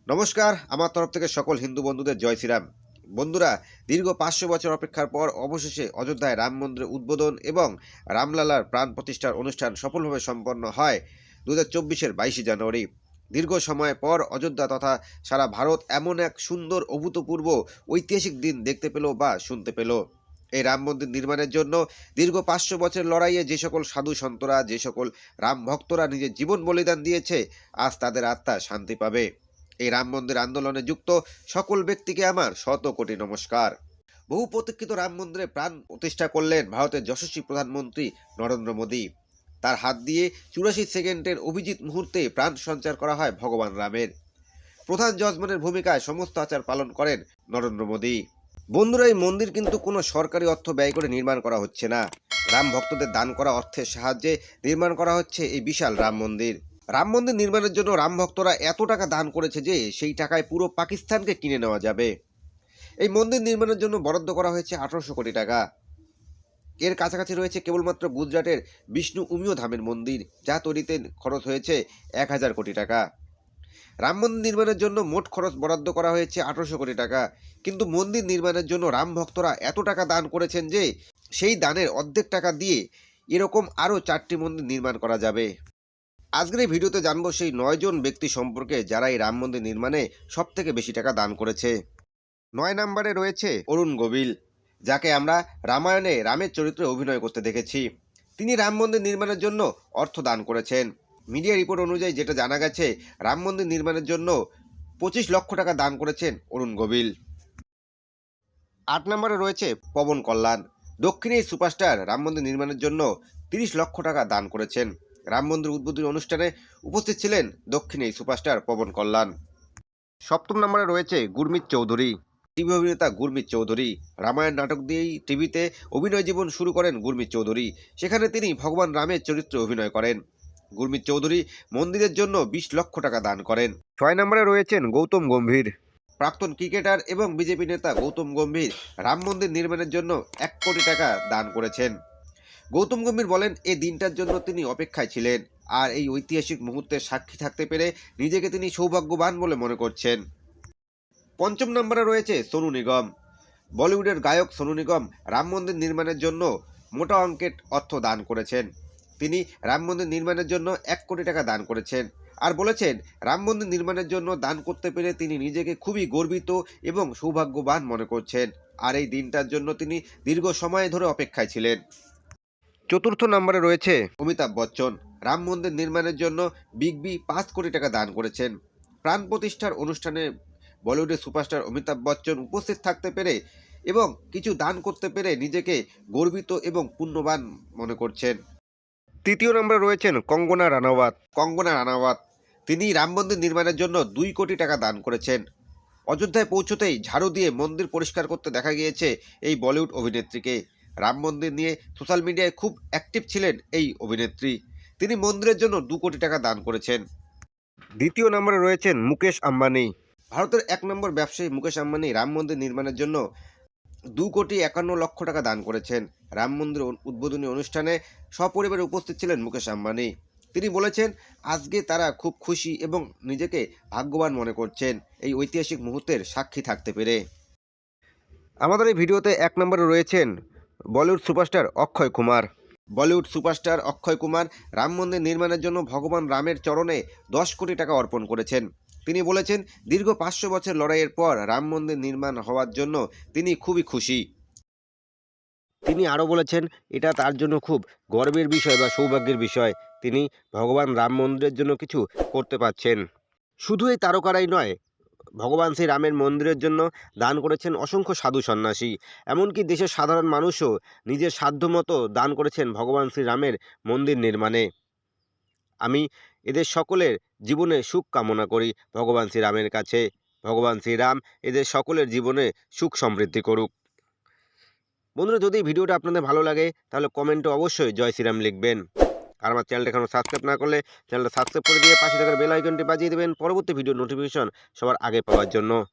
নমস্কার, আমার তরফ থেকে সকল হিন্দু বন্ধুদের জয় শ্রীরাম। বন্ধুরা, দীর্ঘ ৫০০ বছর অপেক্ষার পর অবশেষে অযোধ্যায় রাম মন্দিরের উদ্বোধন এবং রামলালার প্রাণ প্রতিষ্ঠার অনুষ্ঠান সফলভাবে সম্পন্ন হয় 2024-এর 22শে জানুয়ারি। দীর্ঘ সময় পর অযোধ্যা তথা সারা ভারত এমন এক সুন্দর অভূতপূর্ব ঐতিহাসিক দিন দেখতে পেল বা শুনতে পেল। এই রাম মন্দির নির্মাণের জন্য দীর্ঘ ৫০০ বছর লড়াইয়ে যে সকল সাধু সন্তরা, যে সকল রাম ভক্তরা নিজের জীবন বলিদান দিয়েছে, আজ তাদের আত্মা শান্তি পাবে। এই রাম মন্দির আন্দোলনে যুক্ত সকল ব্যক্তিকে আমার শত কোটি নমস্কার। বহু প্রতীক্ষিত রাম মন্দিরে প্রাণ প্রতিষ্ঠা করলেন ভারতের যশস্বী প্রধানমন্ত্রী নরেন্দ্র মোদী। তার হাত দিয়ে ৮৪ সেকেন্ডের অভিজিৎ মুহূর্তে প্রাণ সঞ্চার করা হয় ভগবান রামের। প্রধান যজমানের ভূমিকায় সমস্ত আচার পালন করেন নরেন্দ্র মোদী। বন্ধুরা, এই মন্দির কিন্তু কোনো সরকারি অর্থ ব্যয় করে নির্মাণ করা হচ্ছে না। রাম ভক্তদের দান করা অর্থের সাহায্যে নির্মাণ করা হচ্ছে এই বিশাল রাম মন্দির। রাম মন্দির নির্মাণের জন্য রাম ভক্তরা এত টাকা দান করেছে যে সেই টাকায় পুরো পাকিস্তানকে কিনে নেওয়া যাবে। এই মন্দির নির্মাণের জন্য বরাদ্দ করা হয়েছে ১৮০০ কোটি টাকা। এর কাছাকাছি রয়েছে কেবলমাত্র গুজরাটের বিষ্ণু উমিয় ধামের মন্দির, যা তৈরিতে খরচ হয়েছে ১,০০০ কোটি টাকা। রাম মন্দির নির্মাণের জন্য মোট খরচ বরাদ্দ করা হয়েছে ১৮০০ কোটি টাকা, কিন্তু মন্দির নির্মাণের জন্য রাম ভক্তরা এত টাকা দান করেছেন যে সেই দানের অর্ধেক টাকা দিয়ে এরকম আরও ৪টি মন্দির নির্মাণ করা যাবে। আজকের এই ভিডিওতে জানবো সেই ৯ জন ব্যক্তি সম্পর্কে যারা এই রাম মন্দির নির্মাণে সব থেকে বেশি টাকা দান করেছে। ৯ নম্বরে রয়েছে অরুণ গোবিল, যাকে আমরা রামায়ণে রামের চরিত্রে অভিনয় করতে দেখেছি। তিনি রাম মন্দির নির্মাণের জন্য অর্থ দান করেছেন। মিডিয়া রিপোর্ট অনুযায়ী যেটা জানা গেছে, রাম মন্দির নির্মাণের জন্য ২৫ লক্ষ টাকা দান করেছেন অরুণ গোবিল। ৮ নম্বরে রয়েছে পবন কল্যাণ। দক্ষিণে এই সুপারস্টার রাম মন্দির নির্মাণের জন্য ৩০ লক্ষ টাকা দান করেছেন। রাম মন্দির উদ্বোধনী অনুষ্ঠানে উপস্থিত ছিলেন দক্ষিণে এই সুপারস্টার পবন কল্যাণ। ৭ম নম্বরে রয়েছে গুরমিত চৌধুরী। টিভি অভিনেতা গুরমিত চৌধুরী রামায়ণ নাটক দিয়েই টিভিতে অভিনয় জীবন শুরু করেন গুরমিত চৌধুরী। সেখানে তিনি ভগবান রামের চরিত্রে অভিনয় করেন। গুরমিত চৌধুরী মন্দিরের জন্য ২০ লক্ষ টাকা দান করেন। ৬ নম্বরে রয়েছেন গৌতম গম্ভীর। প্রাক্তন ক্রিকেটার এবং বিজেপি নেতা গৌতম গম্ভীর রাম মন্দির নির্মাণের জন্য ১ কোটি টাকা দান করেছেন। গৌতম গম্ভীর বলেন, এই দিনটার জন্য তিনি অপেক্ষায় ছিলেন, আর এই ঐতিহাসিক মুহূর্তের সাক্ষী থাকতে পেরে নিজেকে তিনি সৌভাগ্যবান বলে মনে করছেন। ৫ম নম্বরে রয়েছে সোনু নিগম। বলিউডের গায়ক সোনু নিগম রাম মন্দির নির্মাণের জন্য মোটা অঙ্কের অর্থ দান করেছেন। তিনি রাম মন্দির নির্মাণের জন্য ১ কোটি টাকা দান করেছেন আর বলেছেন, রাম মন্দির নির্মাণের জন্য দান করতে পেরে তিনি নিজেকে খুবই গর্বিত এবং সৌভাগ্যবান মনে করছেন, আর এই দিনটার জন্য তিনি দীর্ঘ সময় ধরে অপেক্ষায় ছিলেন। ৪র্থ নম্বরে রয়েছে অমিতাভ বচ্চন। রাম মন্দির নির্মাণের জন্য বিগ বি ৫ কোটি টাকা দান করেছেন। প্রাণ প্রতিষ্ঠার অনুষ্ঠানে বলিউডের সুপারস্টার অমিতাভ বচ্চন উপস্থিত থাকতে পেরে এবং কিছু দান করতে পেরে নিজেকে গর্বিত এবং পুণ্যবান মনে করছেন। ৩য় নম্বরে রয়েছেন কঙ্গনা রানাওয়াত। কঙ্গনা রানাওয়াত তিনি রাম মন্দির নির্মাণের জন্য ২ কোটি টাকা দান করেছেন। অযোধ্যায় পৌঁছতেই ঝাড়ু দিয়ে মন্দির পরিষ্কার করতে দেখা গিয়েছে এই বলিউড অভিনেত্রীকে। রাম মন্দির নিয়ে সোশ্যাল মিডিয়ায় খুব অ্যাক্টিভ ছিলেন এই অভিনেত্রী। তিনি মন্দিরের জন্য ২ কোটি টাকা দান করেছেন। ২য় নম্বরে রয়েছেন মুকেশ আম্বানি। ভারতের ১ নম্বর ব্যবসায়ী মুকেশ আম্বানি রাম মন্দির নির্মাণের জন্য ২,৫১,০০,০০০ টাকা দান করেছেন। রাম মন্দির উদ্বোধনী অনুষ্ঠানে সপরিবারে উপস্থিত ছিলেন মুকেশ আম্বানি। তিনি বলেছেন, আজকে তারা খুব খুশি এবং নিজেকে ভাগ্যবান মনে করছেন এই ঐতিহাসিক মুহূর্তের সাক্ষী থাকতে পেরে। আমাদের এই ভিডিওতে ১ নম্বরে রয়েছেন বলিউড সুপারস্টার অক্ষয় কুমার। বলিউড সুপারস্টার অক্ষয় কুমার রাম মন্দির নির্মাণের জন্য ভগবান রামের চরণে ১০ কোটি টাকা অর্পণ করেছেন। তিনি বলেছেন, দীর্ঘ ৫০০ বছর লড়াইয়ের পর রাম মন্দির নির্মাণ হওয়ার জন্য তিনি খুবই খুশি। তিনি আরও বলেছেন, এটা তার জন্য খুব গর্বের বিষয় বা সৌভাগ্যের বিষয়। তিনি ভগবান রাম মন্দিরের জন্য কিছু করতে পারছেন। শুধু এই তারকারাই নয়, ভগবান শ্রী রামের মন্দিরের জন্য দান করেছেন অসংখ্য সাধু সন্ন্যাসী। এমনকি দেশের সাধারণ মানুষও নিজের সাধ্যমতো দান করেছেন ভগবান শ্রী রামের মন্দির নির্মাণে। আমি এদের সকলের জীবনে সুখ কামনা করি ভগবান শ্রীরামের কাছে। ভগবান শ্রীরাম এদের সকলের জীবনে সুখ সমৃদ্ধি করুক। বন্ধুরা, যদি ভিডিওটা আপনাদের ভালো লাগে তাহলে কমেন্টে অবশ্যই জয় শ্রীরাম লিখবেন। আর আমার চ্যানেলটা এখনও সাবস্ক্রাইব না করলে চ্যানেলটা সাবস্ক্রাইব করে দিয়ে পাশে থাকার বেল আইকনটি বাজিয়ে দেবেন পরবর্তী ভিডিও নোটিফিকেশন সবার আগে পাওয়ার জন্য।